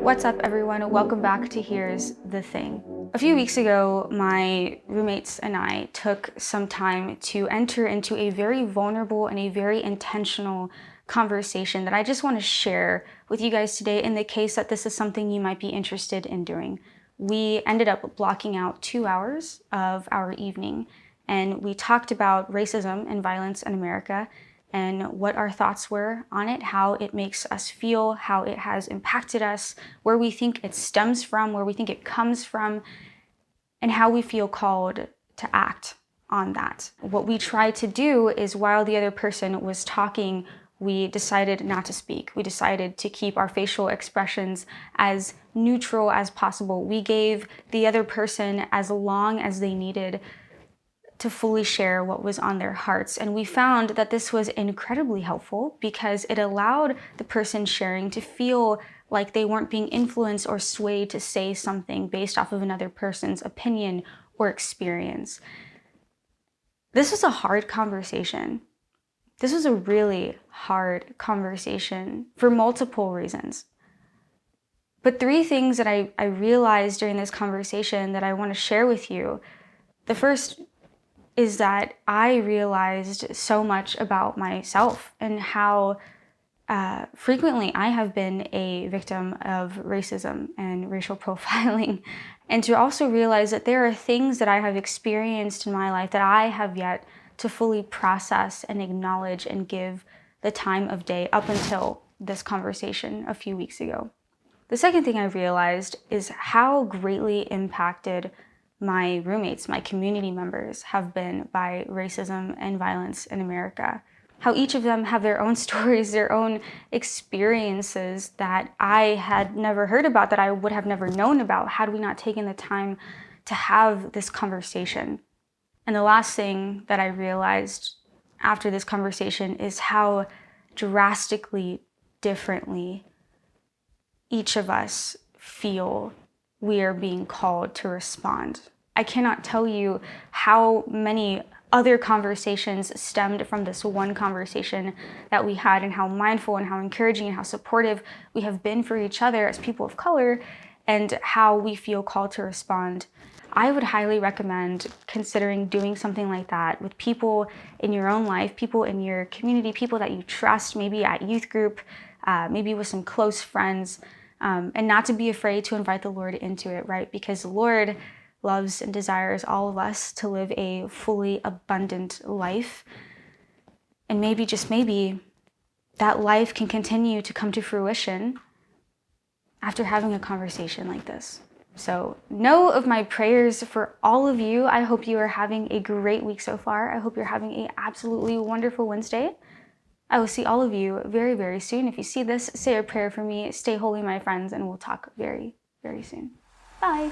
What's up, everyone? Welcome back to Here's the Thing. A few weeks ago, my roommates and I took some time to enter into a very vulnerable and a very intentional conversation that I just want to share with you guys today in the case that this is something you might be interested in doing. We ended up blocking out 2 hours of our evening, and we talked about racism and violence in America and what our thoughts were on it, how it makes us feel, how it has impacted us, where we think it stems from, where we think it comes from, and how we feel called to act on that. What we tried to do is, while the other person was talking, we decided not to speak. We decided to keep our facial expressions as neutral as possible. We gave the other person as long as they needed to fully share what was on their hearts. And we found that this was incredibly helpful because it allowed the person sharing to feel like they weren't being influenced or swayed to say something based off of another person's opinion or experience. This was a hard conversation. This was a really hard conversation for multiple reasons. But 3 things that I realized during this conversation that I want to share with you. The first is that I realized so much about myself and how frequently I have been a victim of racism and racial profiling. And to also realize that there are things that I have experienced in my life that I have yet to fully process and acknowledge and give the time of day up until this conversation a few weeks ago. The second thing I realized is how greatly impacted my roommates, my community members, have been by racism and violence in America. How each of them have their own stories, their own experiences that I had never heard about, that I would have never known about had we not taken the time to have this conversation. And the last thing that I realized after this conversation is how drastically differently each of us feel we are being called to respond. I cannot tell you how many other conversations stemmed from this one conversation that we had, and how mindful and how encouraging and how supportive we have been for each other as people of color, and how we feel called to respond. I would highly recommend considering doing something like that with people in your own life, people in your community, people that you trust, maybe at youth group, maybe with some close friends. And not to be afraid to invite the Lord into it, right? Because the Lord loves and desires all of us to live a fully abundant life. And maybe, just maybe, that life can continue to come to fruition after having a conversation like this. So know of my prayers for all of you. I hope you are having a great week so far. I hope you're having an absolutely wonderful Wednesday. I will see all of you very, very soon. If you see this, say a prayer for me. Stay holy, my friends, and we'll talk very, very soon. Bye.